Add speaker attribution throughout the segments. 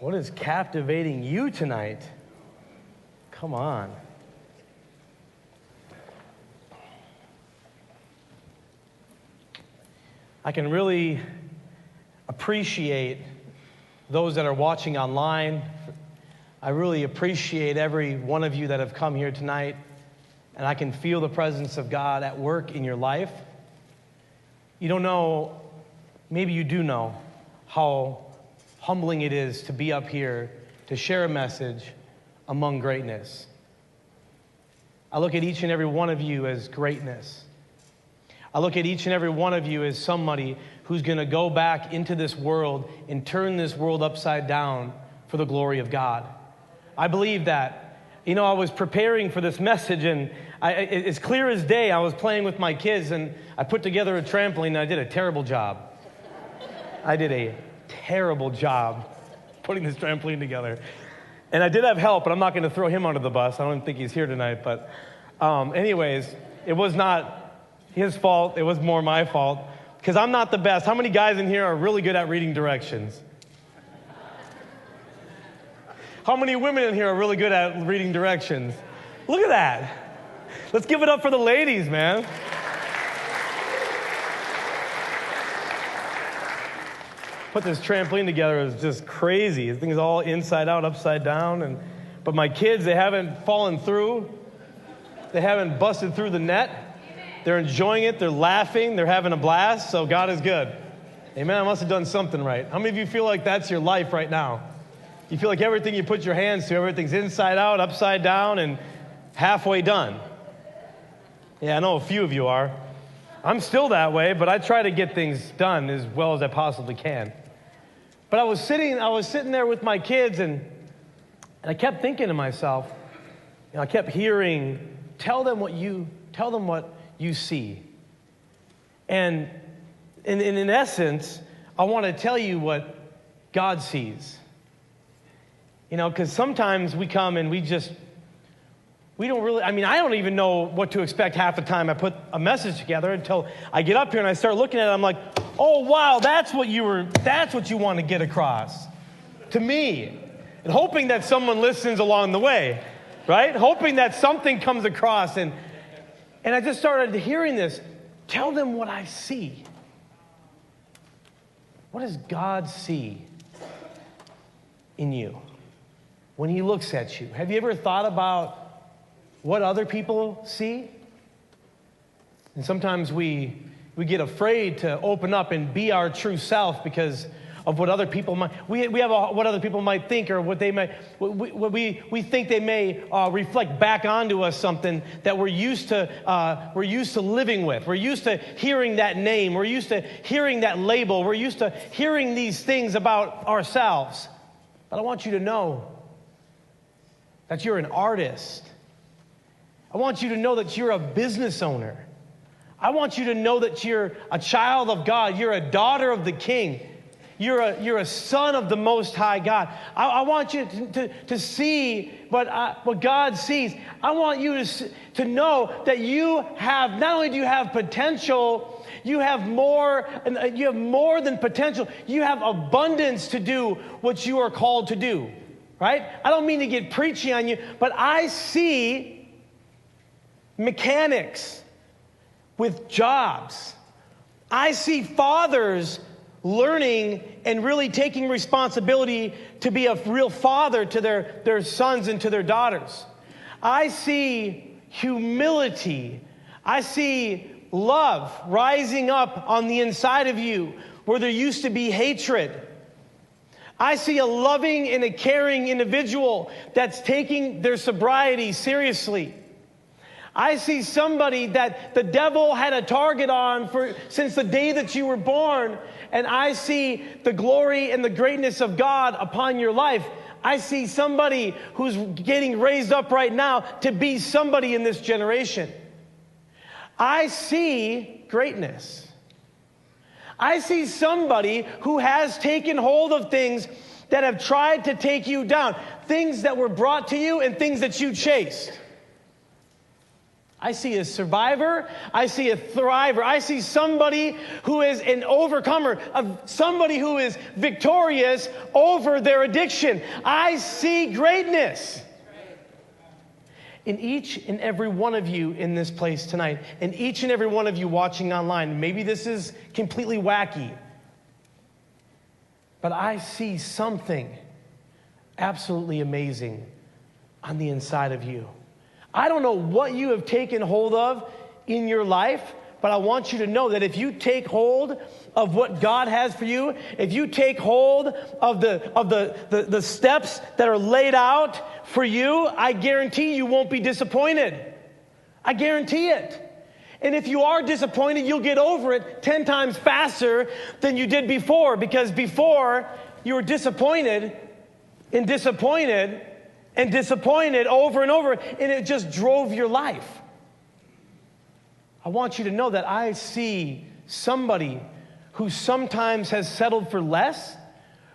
Speaker 1: What is captivating you tonight? Come on. I can really appreciate those that are watching online. I really appreciate every one of you that have come here tonight, and I can feel the presence of God at work in your life. You don't know, maybe you do know, how humbling it is to be up here to share a message among greatness. I look at each and every one of you as greatness. I look at each and every one of you as somebody who's going to go back into this world and turn this world upside down for the glory of God. I believe that. You know, I was preparing for this message, and it's clear as day. I was playing with my kids, and I put together a trampoline, and I did a terrible job. I did a terrible job putting this trampoline together. And I did have help, but I'm not going to throw him under the bus. I don't think he's here tonight. But anyways, it was not his fault. It was more my fault, because I'm not the best. How many guys in here are really good at reading directions? How many women in here are really good at reading directions? Look at that. Let's give it up for the ladies, man. Put this trampoline together is just crazy. The thing's all inside out, upside down. But my kids, they haven't fallen through. They haven't busted through the net. They're enjoying it. They're laughing. They're having a blast. So God is good. Amen. I must have done something right. How many of you feel like that's your life right now? You feel like everything you put your hands to, everything's inside out, upside down, and halfway done. Yeah, I know a few of you are. I'm still that way, but I try to get things done as well as I possibly can. But I was sitting there with my kids, and I kept thinking to myself, I kept hearing, tell them what you see. And in essence, I want to tell you what God sees. You know, because sometimes we come and we don't really, I don't even know what to expect half the time I put a message together until I get up here and I start looking at it. I'm like, oh, wow, that's what you want to get across to me. And hoping that someone listens along the way, right? Hoping that something comes across. And I just started hearing this. Tell them what I see. What does God see in you when he looks at you? Have you ever thought about what other people see? And sometimes we get afraid to open up and be our true self because of what other people might, what other people might think, or what we think they may reflect back onto us, something that we're used to living with. We're used to hearing that name. We're used to hearing that label. We're used to hearing these things about ourselves. But I want you to know that you're an artist. I want you to know that you're a business owner. I want you to know that you're a child of God. You're a daughter of the King. You're a son of the Most High God. I want you to see what God sees. I want you to know that you have, not only do you have potential, you have more than potential. You have abundance to do what you are called to do, right? I don't mean to get preachy on you, but I see mechanics with jobs. I see fathers learning and really taking responsibility to be a real father to their sons and to their daughters. I see humility. I see love rising up on the inside of you where there used to be hatred. I see a loving and a caring individual that's taking their sobriety seriously. I see somebody that the devil had a target on since the day that you were born. And I see the glory and the greatness of God upon your life. I see somebody who's getting raised up right now to be somebody in this generation. I see greatness. I see somebody who has taken hold of things that have tried to take you down. Things that were brought to you and things that you chased. I see a survivor. I see a thriver. I see somebody who is an overcomer, somebody who is victorious over their addiction. I see greatness in each and every one of you in this place tonight, and each and every one of you watching online. Maybe this is completely wacky, but I see something absolutely amazing on the inside of you. I don't know what you have taken hold of in your life, but I want you to know that if you take hold of what God has for you, if you take hold of the steps that are laid out for you, I guarantee you won't be disappointed. I guarantee it. And if you are disappointed, you'll get over it 10 times faster than you did before, because before you were disappointed and disappointed and disappointed over and over, and it just drove your life. I want you to know that I see somebody who sometimes has settled for less,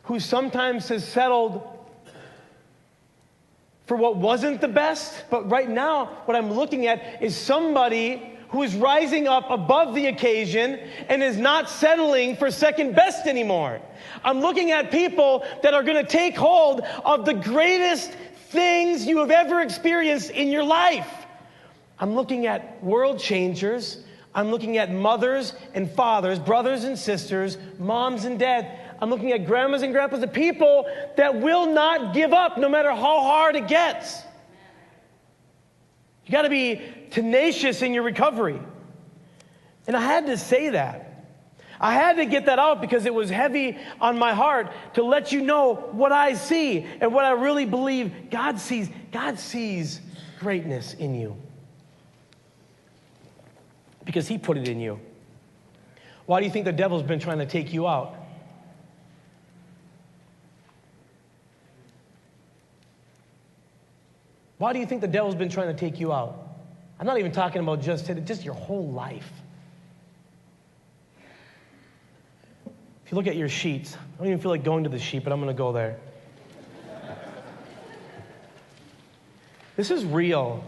Speaker 1: who sometimes has settled for what wasn't the best, but right now, what I'm looking at is somebody who is rising up above the occasion and is not settling for second best anymore. I'm looking at people that are going to take hold of the greatest things you have ever experienced in your life. I'm looking at world changers. I'm looking at mothers and fathers, brothers and sisters, moms and dads. I'm looking at grandmas and grandpas, the people that will not give up no matter how hard it gets. You got to be tenacious in your recovery. And I had to say that. I had to get that out because it was heavy on my heart to let you know what I see and what I really believe God sees. God sees greatness in you because He put it in you. Why do you think the devil's been trying to take you out? Why do you think the devil's been trying to take you out? I'm not even talking about just your whole life. If you look at your sheets, I don't even feel like going to the sheet, but I'm going to go there. This is real.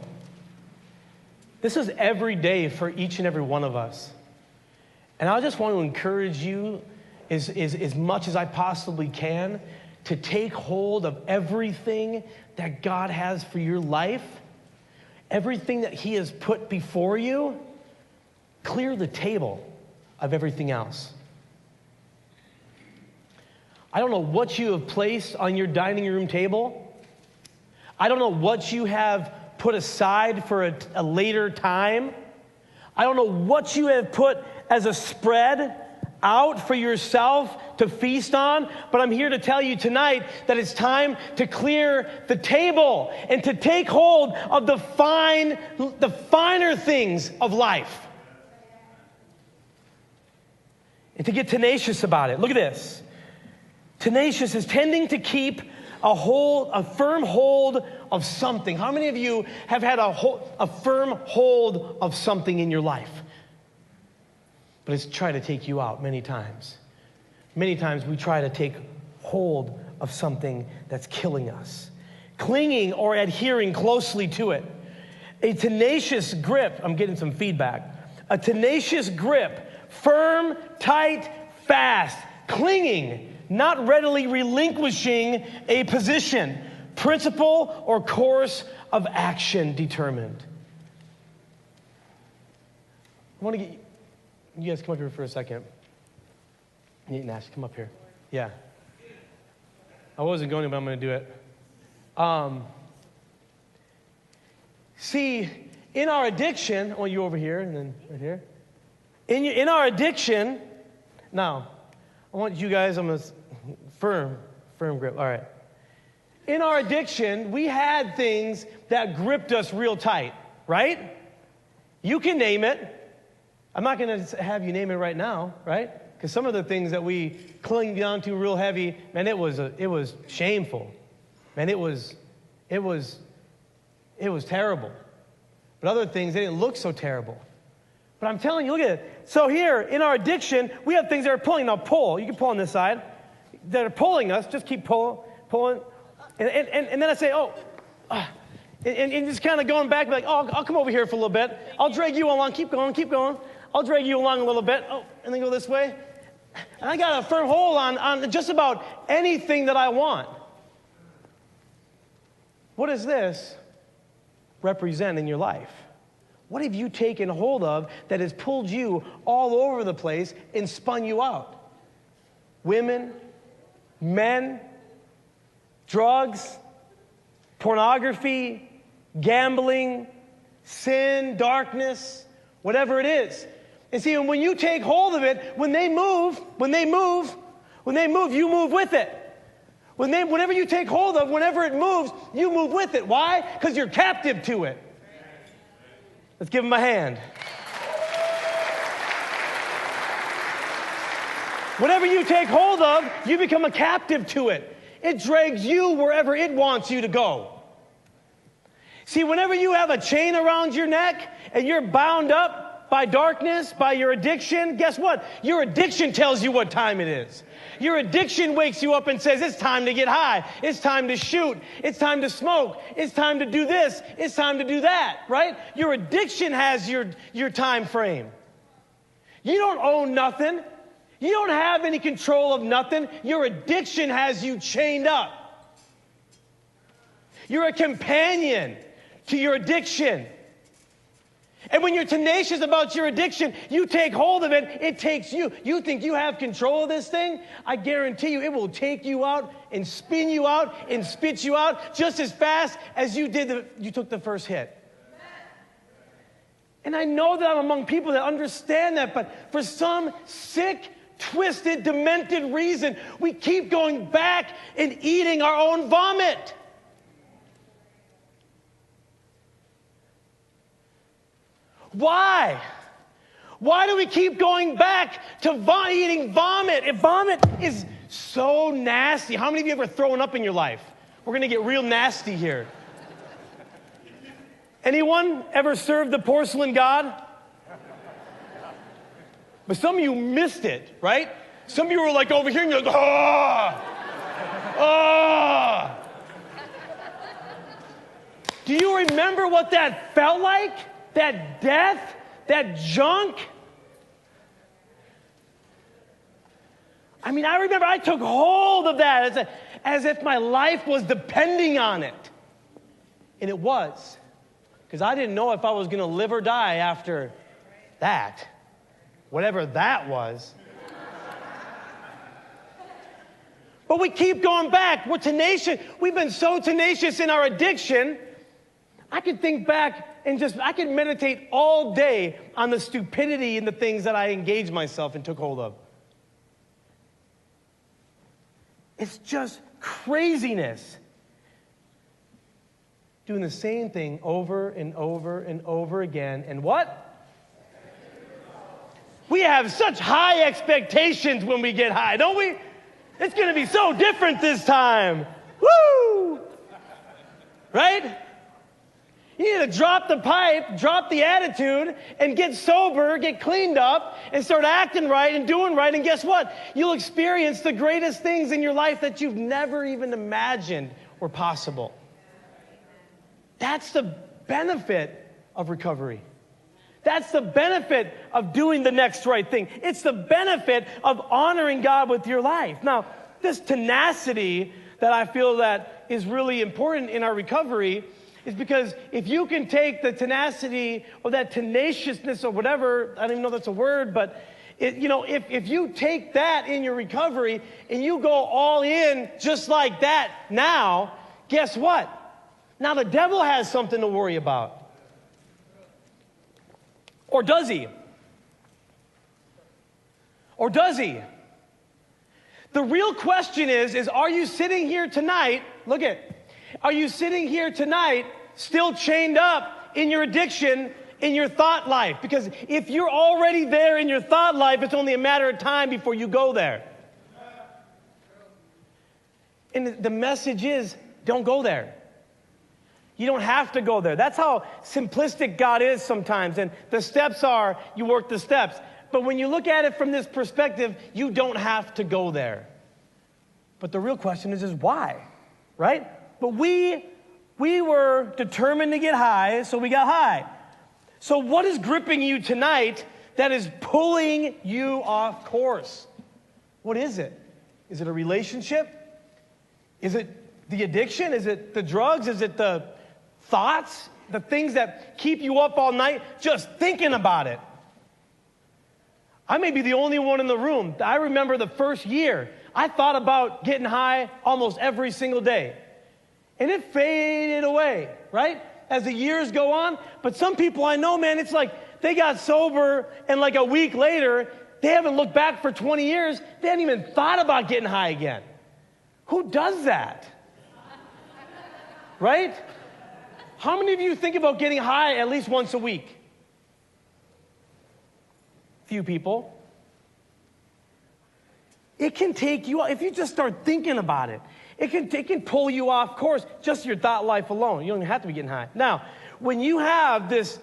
Speaker 1: This is every day for each and every one of us. And I just want to encourage you as much as I possibly can to take hold of everything that God has for your life, everything that He has put before you. Clear the table of everything else. I don't know what you have placed on your dining room table. I don't know what you have put aside for a later time. I don't know what you have put as a spread out for yourself to feast on, but I'm here to tell you tonight that it's time to clear the table and to take hold of the finer things of life and to get tenacious about it. Look at this. Tenacious is tending to keep a firm hold of something. How many of you have had a firm hold of something in your life? But it's tried to take you out many times. Many times we try to take hold of something that's killing us, clinging or adhering closely to it. A tenacious grip, I'm getting some feedback. A tenacious grip, firm, tight, fast, clinging, not readily relinquishing a position, principle, or course of action determined. I want to get you guys come up here for a second. Nate and Ash, come up here. Yeah. I wasn't going to, but I'm going to do it. See, in our addiction, I want you over here and then right here. In our addiction, now, I want you guys, I'm going to firm grip. All right. In our addiction, we had things that gripped us real tight, right? You can name it. I'm not going to have you name it right now, right? Because some of the things that we cling down to real heavy, man, it was shameful. Man, it was terrible. But other things, they didn't look so terrible. But I'm telling you, look at it. So here, in our addiction, we have things that are pulling. Now pull. You can pull on this side. That are pulling us. Just keep pulling. And then I say, And just kind of going back, like, oh, I'll come over here for a little bit. I'll drag you along. Keep going, keep going. I'll drag you along a little bit. Oh, and then go this way. And I got a firm hold on just about anything that I want. What does this represent in your life? What have you taken hold of that has pulled you all over the place and spun you out? Women, men, drugs, pornography, gambling, sin, darkness, whatever it is. And see, when you take hold of it, when they move, you move with it. Whenever you take hold of, whenever it moves, you move with it. Why? Because you're captive to it. Let's give them a hand. Whatever you take hold of, you become a captive to it. It drags you wherever it wants you to go. See, whenever you have a chain around your neck and you're bound up by darkness, by your addiction, guess what? Your addiction tells you what time it is. Your addiction wakes you up and says, it's time to get high. It's time to shoot. It's time to smoke. It's time to do this. It's time to do that, right? Your addiction has your time frame. You don't own nothing. You don't have any control of nothing. Your addiction has you chained up. You're a companion to your addiction. And when you're tenacious about your addiction, you take hold of it, it takes you. You think you have control of this thing? I guarantee you it will take you out and spin you out and spit you out just as fast as you took the first hit. And I know that I'm among people that understand that, but for some sick, twisted, demented reason, we keep going back and eating our own vomit. Why? Why do we keep going back to eating vomit? If vomit is so nasty, how many of you ever thrown up in your life? We're going to get real nasty here. Anyone ever served the porcelain god? But some of you missed it, right? Some of you were like over here and you're like, oh. Do you remember what that felt like? That death, that junk. I mean, I remember I took hold of that as if my life was depending on it. And it was. Because I didn't know if I was going to live or die after that. Whatever that was. But we keep going back. We're tenacious. We've been so tenacious in our addiction. I could think back and I could meditate all day on the stupidity and the things that I engaged myself and took hold of. It's just craziness. Doing the same thing over and over and over again. And what? We have such high expectations when we get high, don't we? It's going to be so different this time. Woo! Right? You need to drop the pipe, drop the attitude, and get sober, get cleaned up, and start acting right and doing right. And guess what? You'll experience the greatest things in your life that you've never even imagined were possible. That's the benefit of recovery. That's the benefit of doing the next right thing. It's the benefit of honoring God with your life. Now, this tenacity that I feel that is really important in our recovery is because if you can take the tenacity or that tenaciousness or whatever, I don't even know if that's a word, but if you take that in your recovery and you go all in just like that now, guess what? Now the devil has something to worry about. Or does he? Or does he? The real question is are you sitting here tonight, are you sitting here tonight still chained up in your addiction, in your thought life? Because if you're already there in your thought life, it's only a matter of time before you go there. And the message is, don't go there. You don't have to go there. That's how simplistic God is sometimes. And the steps are, you work the steps. But when you look at it from this perspective, you don't have to go there. But the real question is why? Right? But we We were determined to get high, so we got high. So what is gripping you tonight that is pulling you off course? What is it? Is it a relationship? Is it the addiction? Is it the drugs? Is it the thoughts? The things that keep you up all night just thinking about it? I may be the only one in the room. I remember the first year, I thought about getting high almost every single day. And it faded away, right? As the years go on. But some people I know, man, it's like they got sober and like a week later, they haven't looked back for 20 years. They hadn't even thought about getting high again. Who does that? Right? How many of you think about getting high at least once a week? Few people. It can take you, if you just start thinking about it, it can pull you off course, just your thought life alone. You don't even have to be getting high. Now, when you have this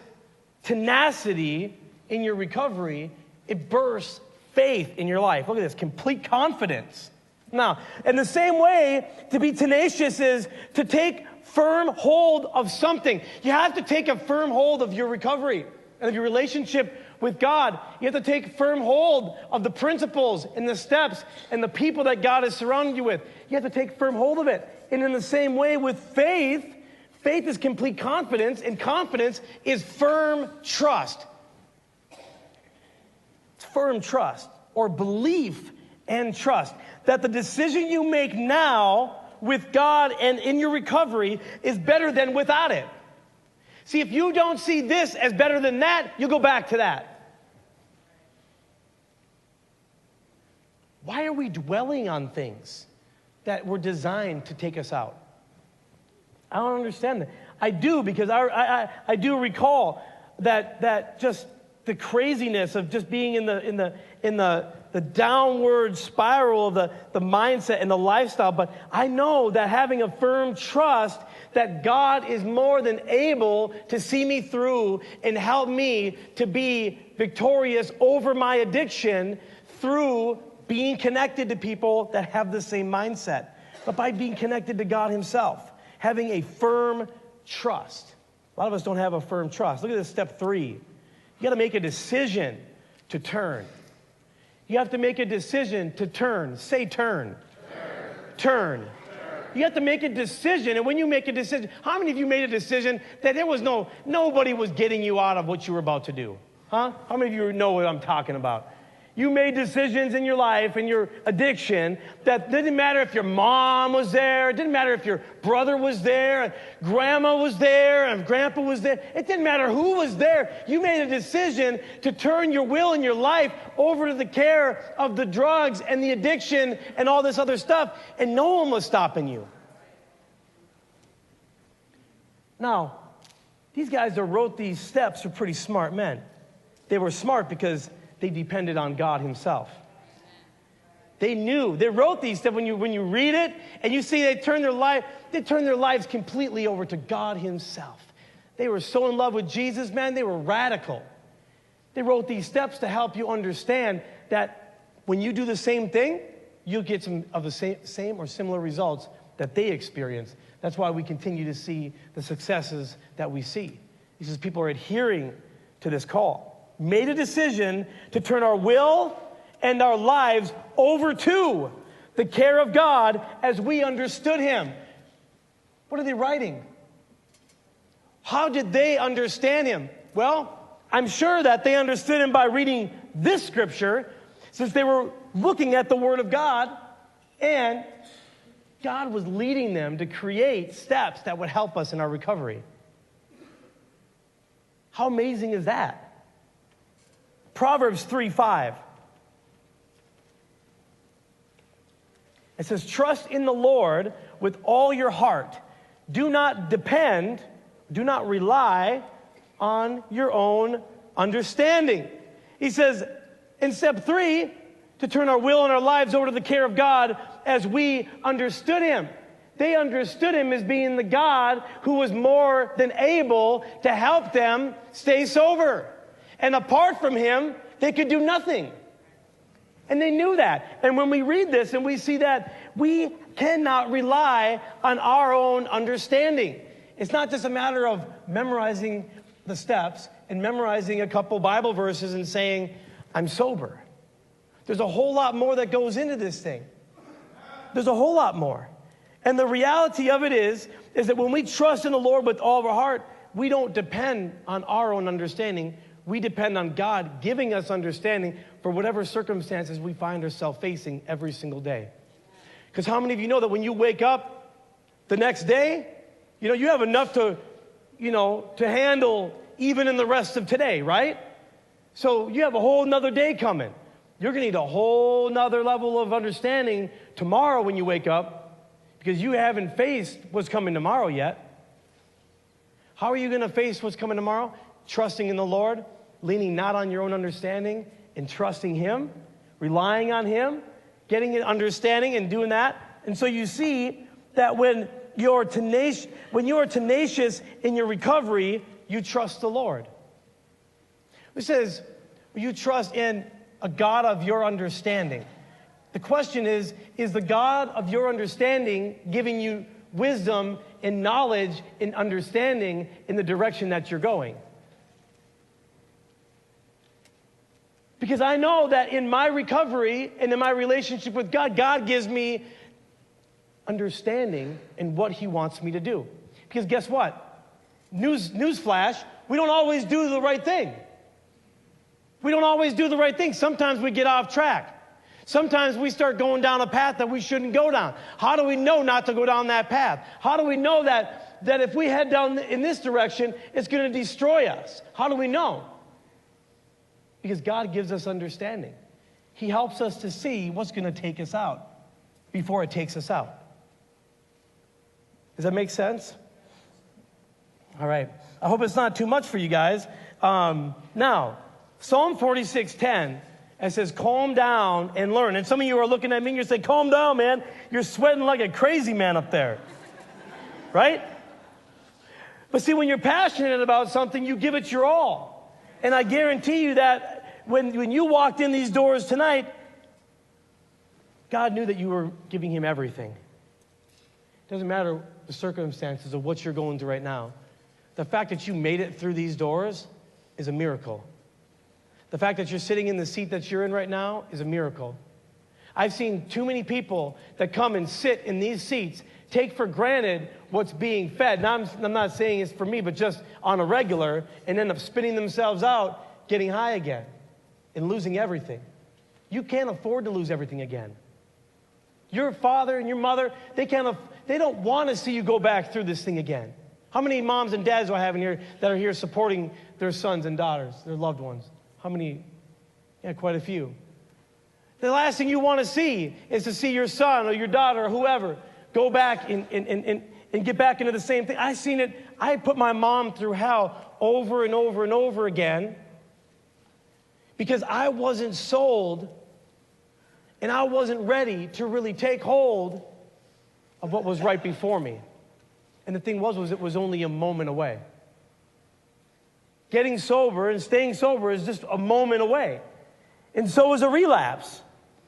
Speaker 1: tenacity in your recovery, it bursts faith in your life. Look at this, complete confidence. Now, in the same way, to be tenacious is to take firm hold of something. You have to take a firm hold of your recovery and of your relationship with God. You have to take firm hold of the principles and the steps and the people that God has surrounded you with. You have to take firm hold of it. And in the same way with faith, faith is complete confidence, and confidence is firm trust. It's firm trust, or belief and trust, that the decision you make now with God and in your recovery is better than without it. See, if you don't see this as better than that, you'll go back to that. Why are we dwelling on things that were designed to take us out? I don't understand that. I do, because I do recall that just the craziness of just being in the downward spiral of the mindset and the lifestyle. But I know that having a firm trust that God is more than able to see me through and help me to be victorious over my addiction through being connected to people that have the same mindset, but by being connected to God himself, having a firm trust. A lot of us don't have a firm trust. Look at this, step 3. You got to make a decision to turn. You have to make a decision to turn. Say turn. Turn. You have to make a decision, and when you make a decision, how many of you made a decision that nobody was getting you out of what you were about to do? Huh? How many of you know what I'm talking about? You made decisions in your life and your addiction that didn't matter if your mom was there, it didn't matter if your brother was there, and grandma was there, and grandpa was there. It didn't matter who was there. You made a decision to turn your will and your life over to the care of the drugs and the addiction and all this other stuff, and no one was stopping you. Now, these guys that wrote these steps are pretty smart men. They were smart because they depended on God himself. They knew. They wrote these steps. When you read it and you see they turned their lives completely over to God himself. They were so in love with Jesus, man, they were radical. They wrote these steps to help you understand that when you do the same thing, you'll get some of the same or similar results that they experienced. That's why we continue to see the successes that we see. He says people are adhering to this call. Made a decision to turn our will and our lives over to the care of God as we understood him. What are they writing? How did they understand him? Well, I'm sure that they understood him by reading this scripture, since they were looking at the Word of God, and God was leading them to create steps that would help us in our recovery. How amazing is that? Proverbs 3:5. It says, trust in the Lord with all your heart. Do not rely on your own understanding. He says in step 3, to turn our will and our lives over to the care of God as we understood him. They understood him as being the God who was more than able to help them stay sober. And apart from him, they could do nothing. And they knew that. And when we read this and we see that we cannot rely on our own understanding. It's not just a matter of memorizing the steps and memorizing a couple Bible verses and saying, I'm sober. There's a whole lot more that goes into this thing. There's a whole lot more. And the reality of it is that when we trust in the Lord with all of our heart, we don't depend on our own understanding. We depend on God giving us understanding for whatever circumstances we find ourselves facing every single day. Because how many of you know that when you wake up the next day, you have enough to handle even in the rest of today, right? So you have a whole nother day coming. You're going to need a whole nother level of understanding tomorrow when you wake up, because you haven't faced what's coming tomorrow yet. How are you going to face what's coming tomorrow? Trusting in the Lord, leaning not on your own understanding, and trusting Him, relying on Him, getting an understanding and doing that. And so you see that when you're tenacious in your recovery, you trust the Lord. It says, you trust in a God of your understanding. The question is the God of your understanding giving you wisdom and knowledge and understanding in the direction that you're going? Because I know that in my recovery and in my relationship with God, God gives me understanding in what He wants me to do. Because guess what? Newsflash, we don't always do the right thing. We don't always do the right thing. Sometimes we get off track. Sometimes we start going down a path that we shouldn't go down. How do we know not to go down that path? How do we know that if we head down in this direction, it's going to destroy us? How do we know? Because God gives us understanding. He helps us to see what's going to take us out before it takes us out. Does that make sense? All right. I hope it's not too much for you guys. Now, Psalm 46:10, it says, calm down and learn. And some of you are looking at me and you're saying, calm down, man. You're sweating like a crazy man up there. Right? But see, when you're passionate about something, you give it your all. And I guarantee you that when you walked in these doors tonight, God knew that you were giving Him everything. It doesn't matter the circumstances of what you're going through right now. The fact that you made it through these doors is a miracle. The fact that you're sitting in the seat that you're in right now is a miracle. I've seen too many people that come and sit in these seats, take for granted what's being fed. Now, I'm not saying it's for me, but just on a regular, and end up spinning themselves out, getting high again, and losing everything. You can't afford to lose everything again. Your father and your mother, they don't want to see you go back through this thing again. How many moms and dads do I have in here that are here supporting their sons and daughters, their loved ones? How many? Yeah, quite a few. The last thing you want to see is to see your son or your daughter or whoever go back and get back into the same thing. I've seen it. I put my mom through hell over and over and over again because I wasn't sold and I wasn't ready to really take hold of what was right before me. And the thing was it was only a moment away. Getting sober and staying sober is just a moment away. And so is a relapse.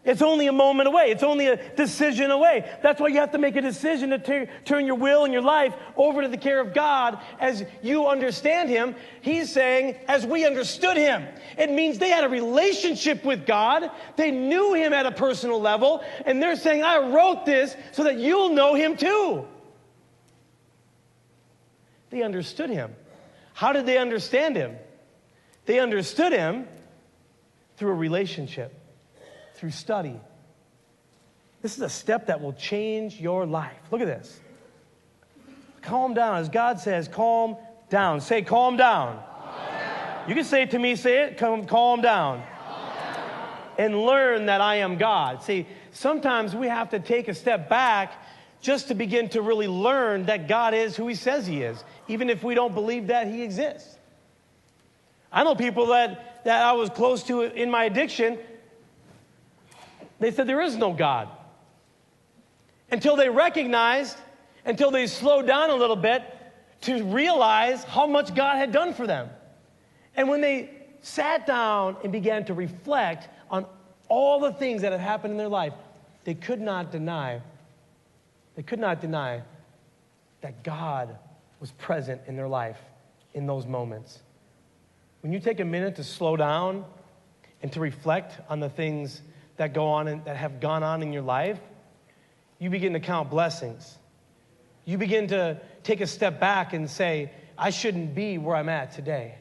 Speaker 1: It's only a moment away. It's only a decision away. That's why you have to make a decision to turn your will and your life over to the care of God as you understand Him. He's saying, as we understood Him. It means they had a relationship with God. They knew Him at a personal level. And they're saying, I wrote this so that you'll know Him too. They understood Him. How did they understand Him? They understood Him through a relationship, through study. This is a step that will change your life. Look at this. Calm down. As God says, calm down. Say, calm down. Calm down. You can say it to me. Say it. Calm down. Calm down. And learn that I am God. See, sometimes we have to take a step back just to begin to really learn that God is who He says He is, even if we don't believe that He exists. I know people that I was close to in my addiction. They said there is no God. Until they recognized, until they slowed down a little bit to realize how much God had done for them. And when they sat down and began to reflect on all the things that had happened in their life, they could not deny that God was present in their life in those moments. When you take a minute to slow down and to reflect on the things that go on and that have gone on in your life, you begin to count blessings. You begin to take a step back and say, I shouldn't be where I'm at today.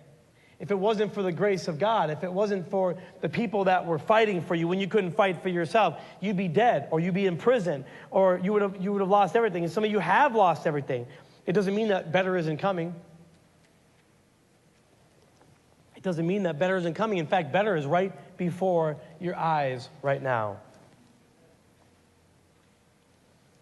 Speaker 1: If it wasn't for the grace of God, if it wasn't for the people that were fighting for you when you couldn't fight for yourself, you'd be dead, or you'd be in prison, or you would have lost everything. And some of you have lost everything. It doesn't mean that better isn't coming. It doesn't mean that better isn't coming. In fact, better is right before your eyes right now.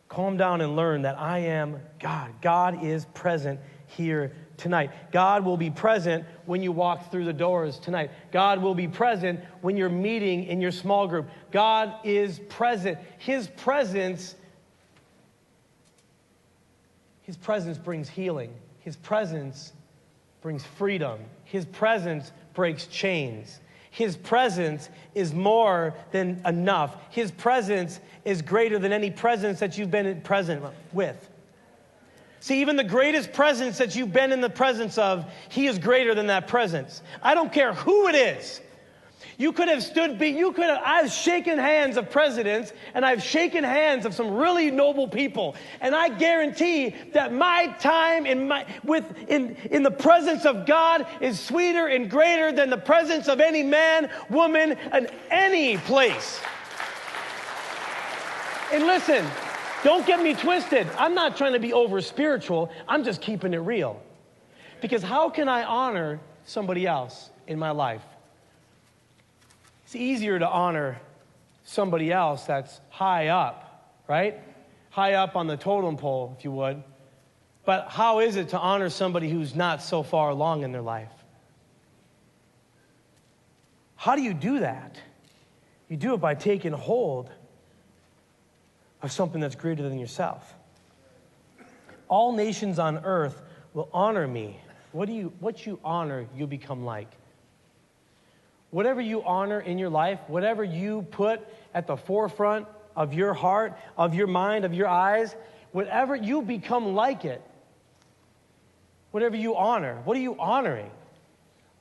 Speaker 1: Calm down and learn that I am God. God is present here tonight. God will be present when you walk through the doors tonight. God will be present when you're meeting in your small group. God is present. His presence brings healing. His presence brings freedom. His presence breaks chains. His presence is more than enough. His presence is greater than any presence that you've been present with. See, even the greatest presence that you've been in the presence of, he is greater than that presence. I don't care who it is. I've shaken hands of presidents, and I've shaken hands of some really noble people. And I guarantee that my time in the presence of God is sweeter and greater than the presence of any man, woman, in any place. And listen, don't get me twisted. I'm not trying to be over spiritual. I'm just keeping it real. Because how can I honor somebody else in my life? It's easier to honor somebody else that's high up, right? High up on the totem pole, if you would. But how is it to honor somebody who's not so far along in their life? How do you do that? You do it by taking hold of something that's greater than yourself. All nations on earth will honor me. What you honor, you become like. Whatever you honor in your life, whatever you put at the forefront of your heart, of your mind, of your eyes, whatever you become like it. Whatever you honor, what are you honoring?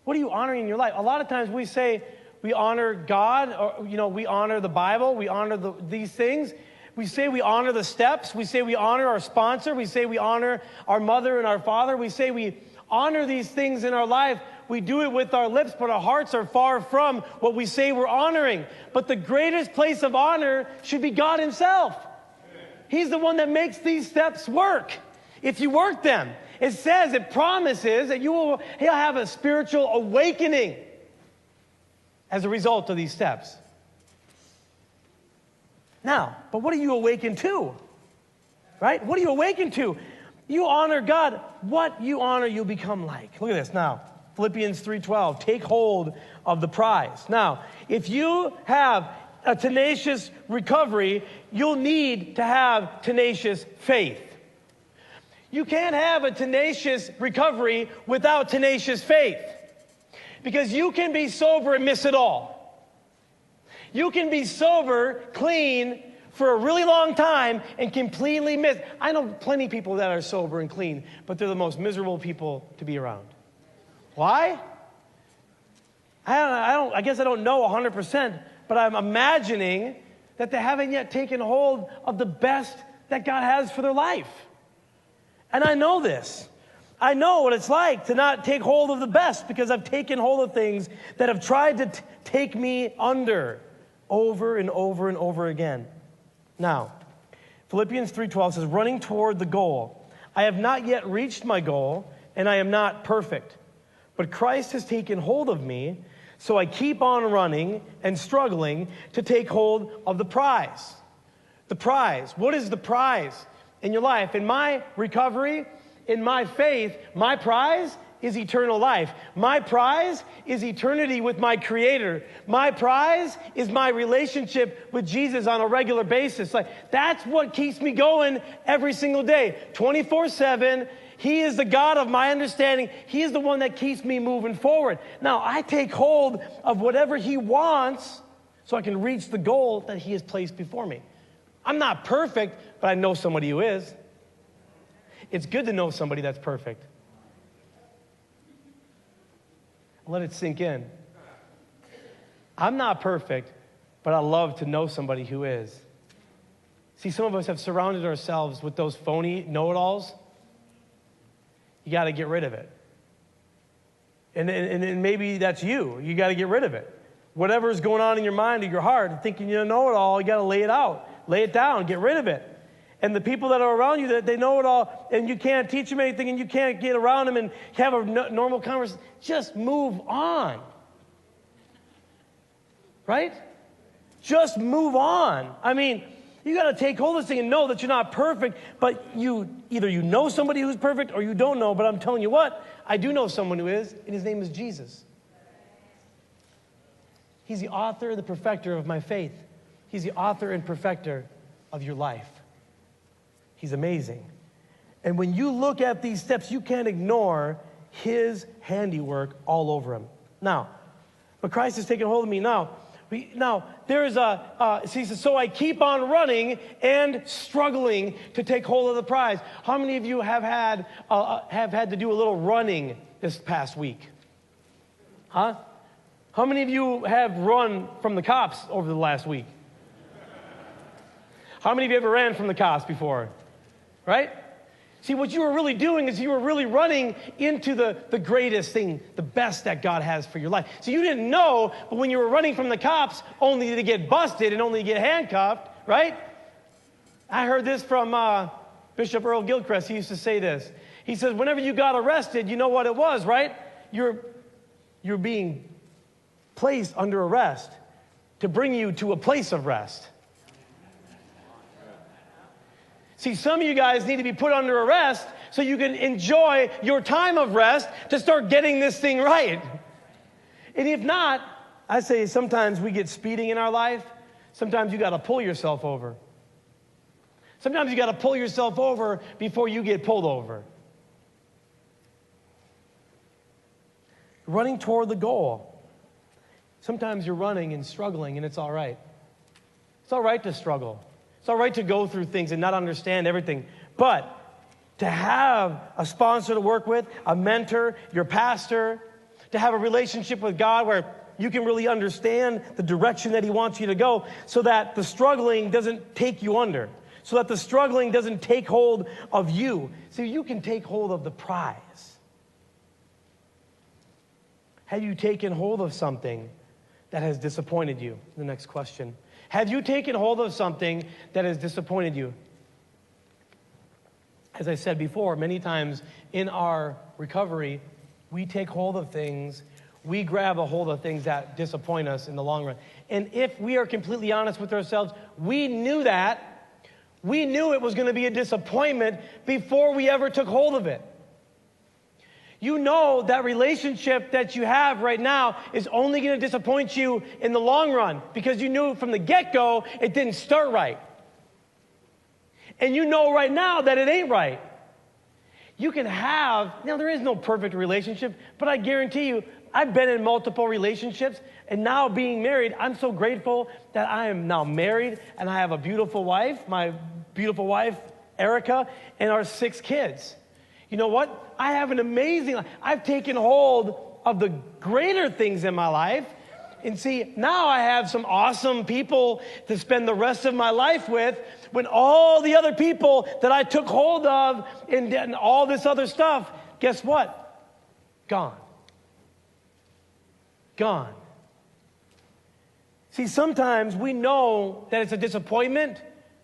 Speaker 1: What are you honoring in your life? A lot of times we say we honor God, or we honor the Bible, we honor these things. We say we honor the steps. We say we honor our sponsor. We say we honor our mother and our father. We say we honor these things in our life. We do it with our lips, but our hearts are far from what we say we're honoring. But the greatest place of honor should be God himself. He's the one that makes these steps work. If you work them, it promises that he'll have a spiritual awakening as a result of these steps. Now, but what are you awakened to? Right? What are you awakened to? You honor God. What you honor, you'll become like. Look at this now. Philippians 3:12. Take hold of the prize. Now, if you have a tenacious recovery, you'll need to have tenacious faith. You can't have a tenacious recovery without tenacious faith. Because you can be sober and miss it all. You can be sober, clean, for a really long time and completely miss. I know plenty of people that are sober and clean, but they're the most miserable people to be around. Why? I guess I don't know 100%, but I'm imagining that they haven't yet taken hold of the best that God has for their life. And I know this. I know what it's like to not take hold of the best because I've taken hold of things that have tried to take me under over and over and over again. Now, Philippians 3:12 says, running toward the goal. I have not yet reached my goal, and I am not perfect. But Christ has taken hold of me, so I keep on running and struggling to take hold of the prize. The prize. What is the prize in your life? In my recovery, in my faith, my prize is eternal life. My prize is eternity with my Creator. My prize is my relationship with Jesus on a regular basis. That's what keeps me going every single day, 24/7. He is the God of my understanding. He is the one that keeps me moving forward. Now, I take hold of whatever He wants so I can reach the goal that He has placed before me. I'm not perfect, but I know somebody who is. It's good to know somebody that's perfect. Let it sink in. I'm not perfect, but I love to know somebody who is. See, some of us have surrounded ourselves with those phony know-it-alls. You got to get rid of it. And maybe that's you. You got to get rid of it. Whatever's going on in your mind or your heart, thinking you know it all, you got to lay it out. Lay it down. Get rid of it. And the people that are around you, that they know it all, and you can't teach them anything, and you can't get around them and have a normal conversation, just move on. Right? Just move on. I mean, you got to take hold of this thing and know that you're not perfect, but either you know somebody who's perfect or you don't know, but I'm telling you what, I do know someone who is, and his name is Jesus. He's the author and the perfecter of my faith. He's the author and perfecter of your life. He's amazing. And when you look at these steps, you can't ignore his handiwork all over him. Now, but Christ has taken hold of me now. There's he says, so I keep on running and struggling to take hold of the prize. How many of you have had to do a little running this past week? Huh? How many of you have run from the cops over the last week? How many of you ever ran from the cops before? Right? See, what you were really doing is you were really running into the greatest thing, the best that God has for your life. So you didn't know, but when you were running from the cops only to get busted and only to get handcuffed, right? I heard this from Bishop Earl Gilchrist. He used to say this. He says, whenever you got arrested, you know what it was, right? You're being placed under arrest to bring you to a place of rest. See, some of you guys need to be put under arrest so you can enjoy your time of rest to start getting this thing right. And if not, I say sometimes we get speeding in our life. Sometimes you got to pull yourself over. Sometimes you got to pull yourself over before you get pulled over. Running toward the goal. Sometimes you're running and struggling, and it's all right. It's all right to struggle. It's all right to go through things and not understand everything. But to have a sponsor to work with, a mentor, your pastor, to have a relationship with God where you can really understand the direction that he wants you to go so that the struggling doesn't take you under, so that the struggling doesn't take hold of you, so you can take hold of the prize. Have you taken hold of something that has disappointed you? The next question. Have you taken hold of something that has disappointed you? As I said before, many times in our recovery, we take hold of things, we grab a hold of things that disappoint us in the long run. And if we are completely honest with ourselves, we knew that. We knew it was going to be a disappointment before we ever took hold of it. You know that relationship that you have right now is only going to disappoint you in the long run because you knew from the get-go it didn't start right. And you know right now that it ain't right. You can have, now there is no perfect relationship, but I guarantee you, I've been in multiple relationships, and now being married, I'm so grateful that I am now married, and I have a beautiful wife, my beautiful wife, Erica, and our 6 kids. You know what? I have an amazing life. I've taken hold of the greater things in my life. And see, now I have some awesome people to spend the rest of my life with when all the other people that I took hold of and all this other stuff, guess what? Gone. Gone. See, sometimes we know that it's a disappointment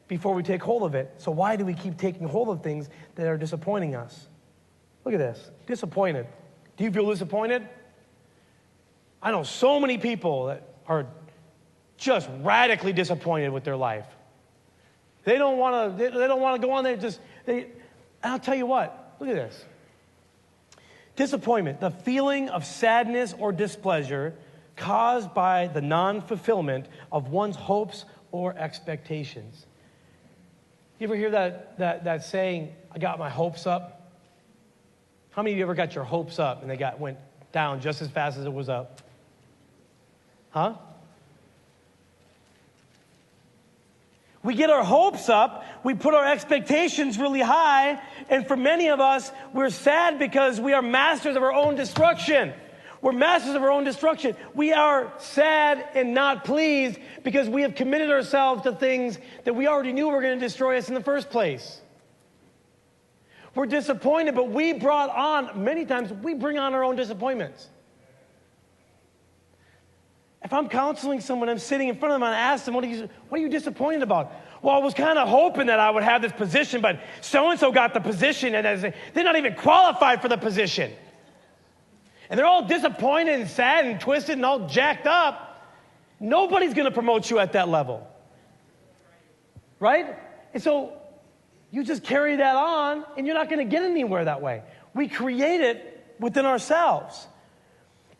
Speaker 1: before we take hold of it. So why do we keep taking hold of things that are disappointing us? Look at this. Disappointed. Do you feel disappointed? I know so many people that are just radically disappointed with their life. They don't want to go on there. I'll tell you what. Look at this. Disappointment, the feeling of sadness or displeasure caused by the non-fulfillment of one's hopes or expectations. You ever hear that saying, I got my hopes up? How many of you ever got your hopes up and they went down just as fast as it was up? Huh? We get our hopes up, we put our expectations really high, and for many of us, we're sad because we are masters of our own destruction. We're masters of our own destruction. We are sad and not pleased because we have committed ourselves to things that we already knew were going to destroy us in the first place. We're disappointed, but many times, we bring on our own disappointments. If I'm counseling someone, I'm sitting in front of them and I ask them, what are you disappointed about? Well, I was kind of hoping that I would have this position, but so-and-so got the position, and they're not even qualified for the position. And they're all disappointed and sad and twisted and all jacked up. Nobody's going to promote you at that level. Right? And so you just carry that on, and you're not going to get anywhere that way. We create it within ourselves.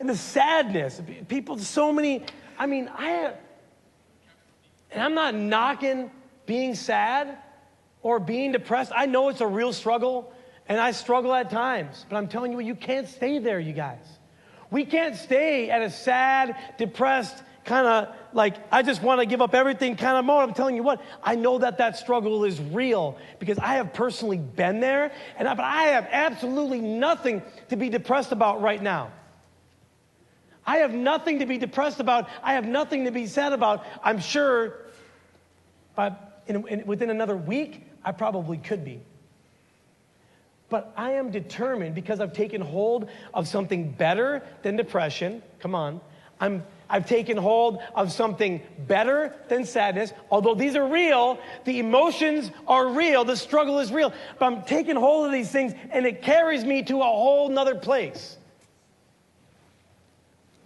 Speaker 1: And the sadness, people, and I'm not knocking being sad or being depressed. I know it's a real struggle, and I struggle at times. But I'm telling you, you can't stay there, you guys. We can't stay at a sad, depressed, kind of like, I just want to give up everything kind of mode. I'm telling you what, I know that struggle is real because I have personally been there, but I have absolutely nothing to be depressed about right now. I have nothing to be depressed about. I have nothing to be sad about. I'm sure within another week, I probably could be. But I am determined because I've taken hold of something better than depression. Come on. I've taken hold of something better than sadness. Although these are real, the emotions are real, the struggle is real. But I'm taking hold of these things, and it carries me to a whole nother place.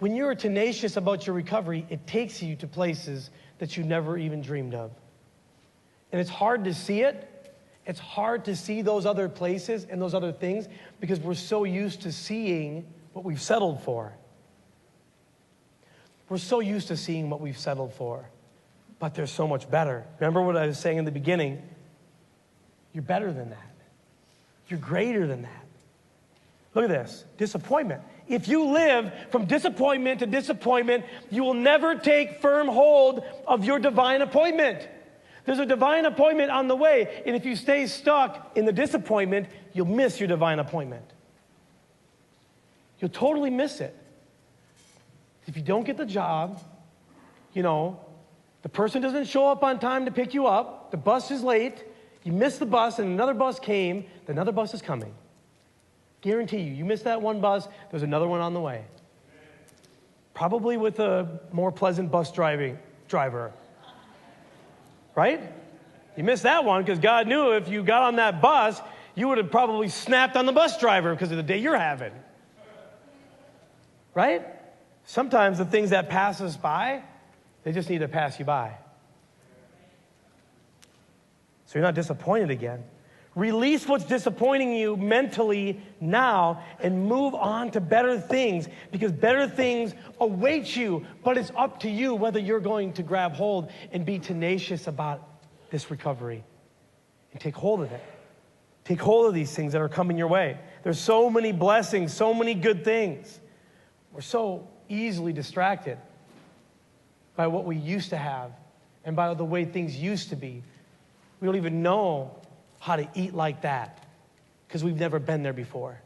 Speaker 1: When you're tenacious about your recovery, it takes you to places that you never even dreamed of. And it's hard to see it. It's hard to see those other places and those other things because we're so used to seeing what we've settled for. We're so used to seeing what we've settled for. But there's so much better. Remember what I was saying in the beginning? You're better than that. You're greater than that. Look at this. Disappointment. If you live from disappointment to disappointment, you will never take firm hold of your divine appointment. There's a divine appointment on the way, and if you stay stuck in the disappointment, you'll miss your divine appointment. You'll totally miss it. If you don't get the job, the person doesn't show up on time to pick you up, the bus is late, you miss the bus, and another bus came, another bus is coming. Guarantee you missed that one bus, there's another one on the way. Probably with a more pleasant bus driver. Right? You missed that one because God knew if you got on that bus, you would have probably snapped on the bus driver because of the day you're having. Right? Sometimes the things that pass us by, they just need to pass you by. So you're not disappointed again. Release what's disappointing you mentally now and move on to better things because better things await you, but it's up to you whether you're going to grab hold and be tenacious about this recovery and take hold of it. Take hold of these things that are coming your way. There's so many blessings, so many good things. We're so easily distracted by what we used to have and by the way things used to be. We don't even know how to eat like that because we've never been there before.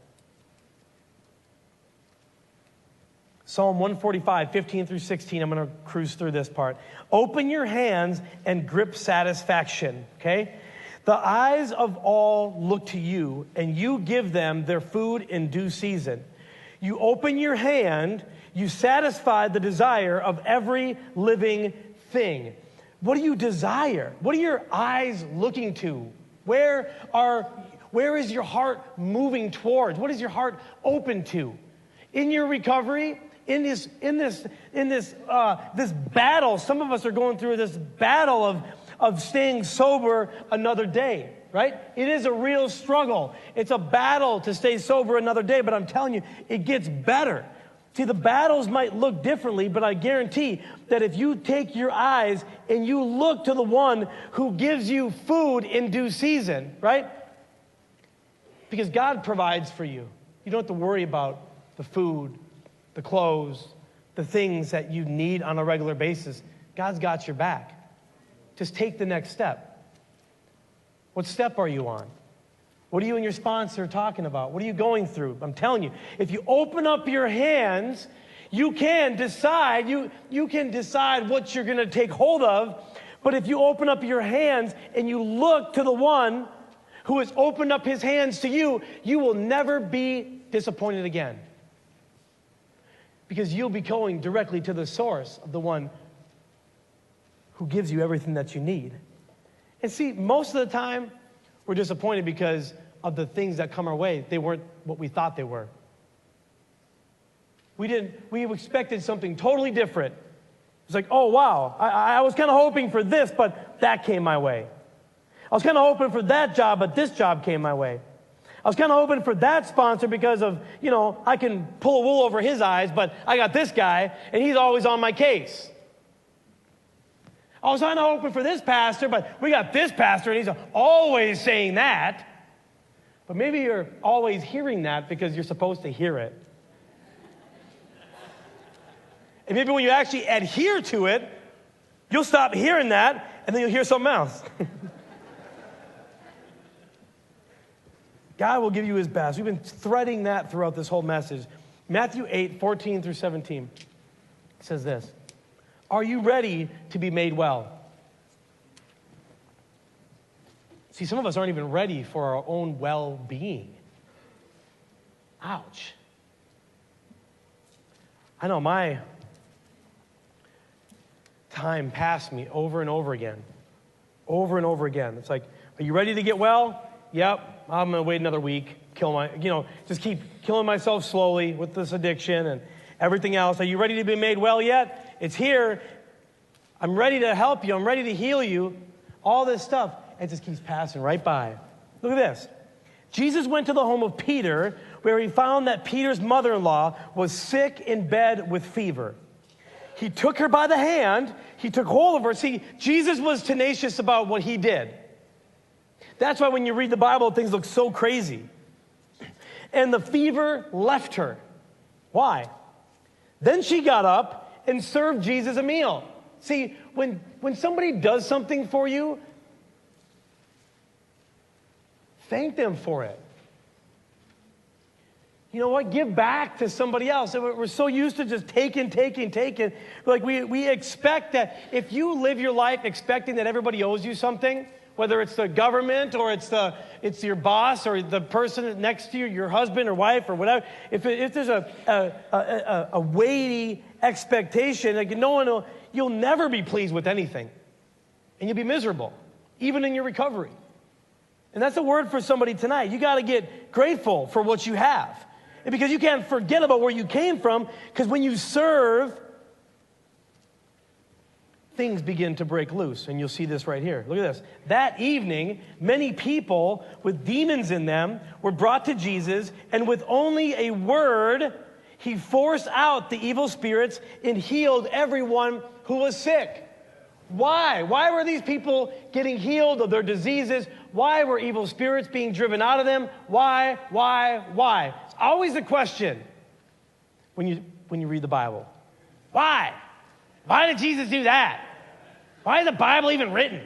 Speaker 1: Psalm 145, 15 through 16. I'm going to cruise through this part. Open your hands and grip satisfaction, okay? The eyes of all look to you, and you give them their food in due season. You open your hand, you satisfy the desire of every living thing. What do you desire? What are your eyes looking to? Where is your heart moving towards? What is your heart open to? In your recovery, in this battle, some of us are going through this battle of staying sober another day, right? It is a real struggle. It's a battle to stay sober another day, but I'm telling you, it gets better. See, the battles might look differently, but I guarantee that if you take your eyes and you look to the one who gives you food in due season, right? Because God provides for you. You don't have to worry about the food, the clothes, the things that you need on a regular basis. God's got your back. just take the next step. What step are you on? What are you and your sponsor talking about? What are you going through? I'm telling you, if you open up your hands, you can decide. You can decide what you're going to take hold of. But if you open up your hands and you look to the one who has opened up his hands to you, you will never be disappointed again. Because you'll be going directly to the source of the one who gives you everything that you need. And see, most of the time, we're disappointed because of the things that come our way. They weren't what we thought they were. We expected something totally different. It's like, oh, wow, I was kind of hoping for this, but that came my way. I was kind of hoping for that job, but this job came my way. I was kind of hoping for that sponsor because of, I can pull a wool over his eyes, but I got this guy, and he's always on my case. I was kind of hoping for this pastor, but we got this pastor, and he's always saying that. But maybe you're always hearing that because you're supposed to hear it. And maybe when you actually adhere to it, you'll stop hearing that, and then you'll hear something else. God will give you his best. We've been threading that throughout this whole message. Matthew 8:14 through 17 says this. Are you ready to be made well? See, some of us aren't even ready for our own well-being. Ouch. I know my time passed me over and over again. Over and over again. It's like, are you ready to get well? Yep, I'm going to wait another week, just keep killing myself slowly with this addiction and everything else. Are you ready to be made well yet? It's here. I'm ready to help you. I'm ready to heal you. All this stuff. It just keeps passing right by. Look at this. Jesus went to the home of Peter, where he found that Peter's mother-in-law was sick in bed with fever. He took her by the hand. He took hold of her. See, Jesus was tenacious about what he did. That's why when you read the Bible, things look so crazy. And the fever left her. Why? Then she got up and served Jesus a meal. See, when somebody does something for you, thank them for it. You know what? Give back to somebody else. We're so used to just taking. Like we expect that if you live your life expecting that everybody owes you something, whether it's the government or it's your boss or the person next to you, your husband or wife or whatever, if there's a weighty expectation, like you'll never be pleased with anything, and you'll be miserable, even in your recovery. And that's a word for somebody tonight. You got to get grateful for what you have. And because you can't forget about where you came from, because when you serve, things begin to break loose. And you'll see this right here. Look at this. That evening, many people with demons in them were brought to Jesus, and with only a word, he forced out the evil spirits and healed everyone who was sick. Why? Why were these people getting healed of their diseases? Why were evil spirits being driven out of them? Why? It's always a question when you read the Bible. Why? Why did Jesus do that? Why is the Bible even written?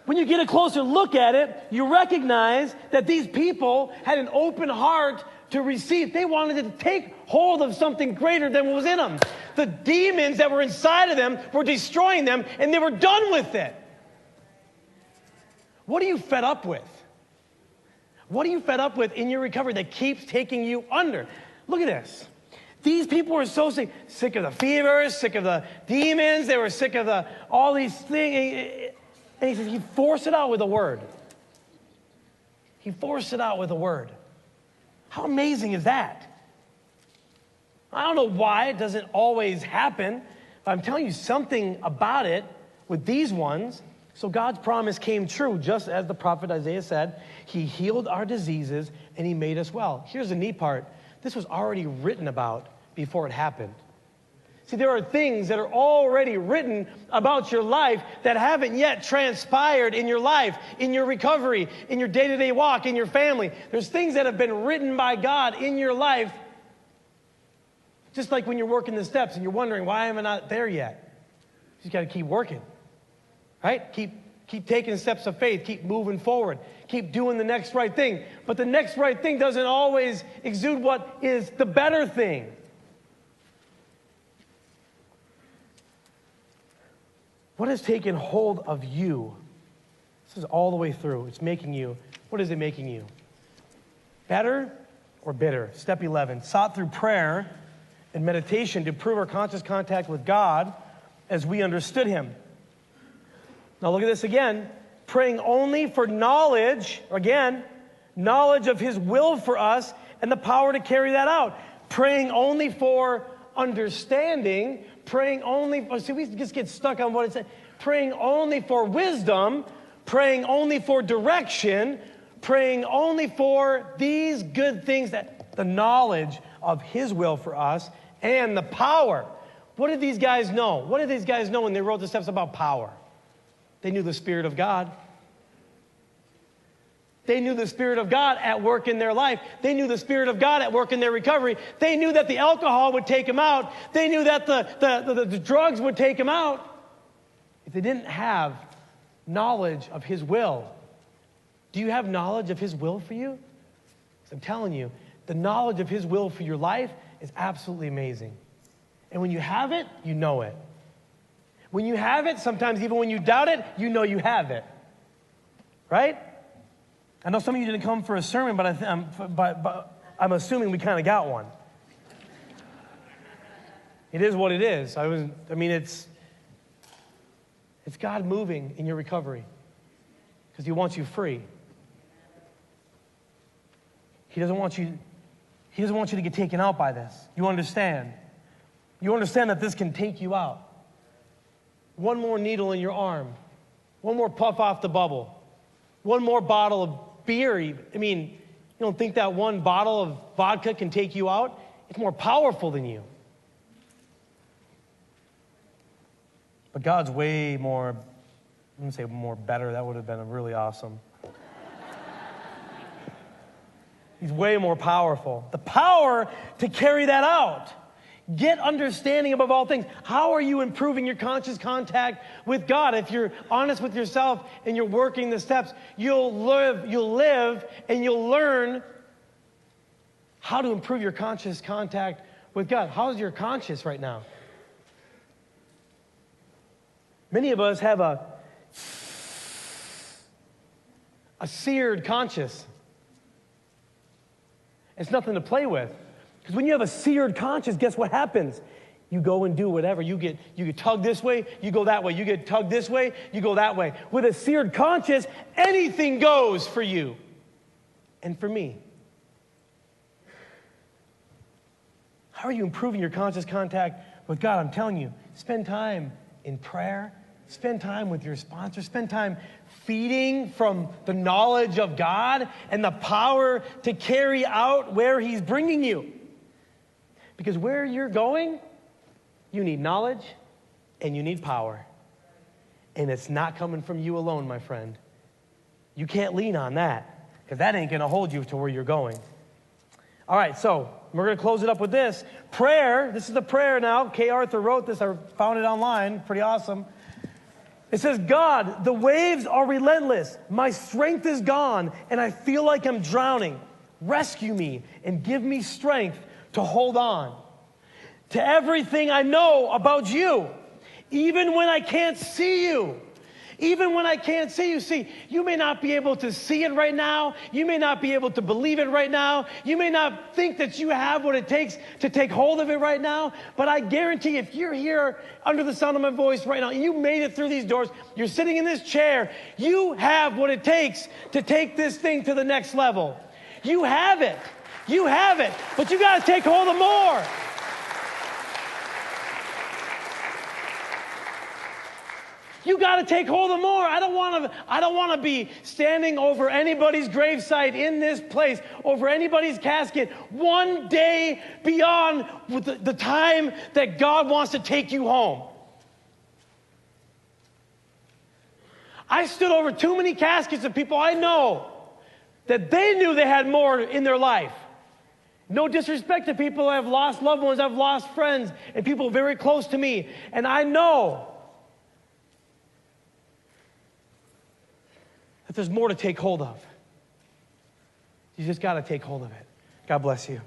Speaker 1: When you get a closer look at it, you recognize that these people had an open heart to receive. They wanted to take hold of something greater than what was in them. The demons that were inside of them were destroying them, and they were done with it. What are you fed up with? What are you fed up with in your recovery that keeps taking you under? Look at this. These people were so sick of the fevers, sick of the demons. They were sick of all these things. And he says, he forced it out with a word. He forced it out with a word. How amazing is that? I don't know why it doesn't always happen, but I'm telling you something about it with these ones. So God's promise came true, just as the prophet Isaiah said. He healed our diseases and he made us well. Here's the neat part. This was already written about before it happened. See, there are things that are already written about your life that haven't yet transpired in your life, in your recovery, in your day-to-day walk, in your family. There's things that have been written by God in your life, just like when you're working the steps and you're wondering, why am I not there yet? You just got to keep working, right? Keep taking steps of faith. Keep moving forward. Keep doing the next right thing. But the next right thing doesn't always exude what is the better thing. What has taken hold of you? This is all the way through. It's making you. What is it making you? Better or bitter? Step 11. Sought through prayer and meditation to improve our conscious contact with God as we understood Him. Now look at this again. Praying only for knowledge, again, knowledge of His will for us and the power to carry that out. Praying only for understanding. Praying only, see, we just get stuck on what it says. Praying only for wisdom. Praying only for direction. Praying only for these good things, that the knowledge of His will for us and the power. What did these guys know? What did these guys know when they wrote the steps about power? They knew the Spirit of God. They knew the Spirit of God at work in their life. They knew the Spirit of God at work in their recovery. They knew that the alcohol would take them out. They knew that the drugs would take them out. If they didn't have knowledge of His will, do you have knowledge of His will for you? 'Cause I'm telling you, the knowledge of His will for your life is absolutely amazing. And when you have it, you know it. When you have it, sometimes even when you doubt it, you know you have it. Right? I know some of you didn't come for a sermon, but I'm assuming we kind of got one. It is what it is. It's God moving in your recovery because He wants you free. He doesn't want you to get taken out by this. You understand? You understand that this can take you out. One more needle in your arm. One more puff off the bubble. One more bottle of beer. You don't think that one bottle of vodka can take you out? It's more powerful than you. But God's way more, I'm going to say more better. That would have been really awesome. He's way more powerful. The power to carry that out. Get understanding above all things. How are you improving your conscious contact with God? If you're honest with yourself and you're working the steps, you'll live and you'll learn how to improve your conscious contact with God. How's your conscience right now? Many of us have a seared conscience. It's nothing to play with. Because when you have a seared conscience, guess what happens? You go and do whatever. You get tugged this way, you go that way. You get tugged this way, you go that way. With a seared conscience, anything goes for you and for me. How are you improving your conscious contact with God? I'm telling you, spend time in prayer. Spend time with your sponsor. Spend time feeding from the knowledge of God and the power to carry out where He's bringing you. Because where you're going, you need knowledge and you need power. And it's not coming from you alone, my friend. You can't lean on that because that ain't going to hold you to where you're going. All right, so we're going to close it up with this. Prayer, this is the prayer now. Kay Arthur wrote this. I found it online. Pretty awesome. It says, God, the waves are relentless. My strength is gone, and I feel like I'm drowning. Rescue me and give me strength to hold on to everything I know about you, even when I can't see you. Even when I can't see you. See, you may not be able to see it right now. You may not be able to believe it right now. You may not think that you have what it takes to take hold of it right now. But I guarantee if you're here under the sound of my voice right now, and you made it through these doors, you're sitting in this chair, you have what it takes to take this thing to the next level. You have it. You have it. But you got to take hold of more. You got to take hold of more. I don't want to be standing over anybody's gravesite in this place, over anybody's casket, one day beyond the time that God wants to take you home. I stood over too many caskets of people I know that they knew they had more in their life. No disrespect to people who have lost loved ones, I've lost friends, and people very close to me. And I know that there's more to take hold of. You just got to take hold of it. God bless you.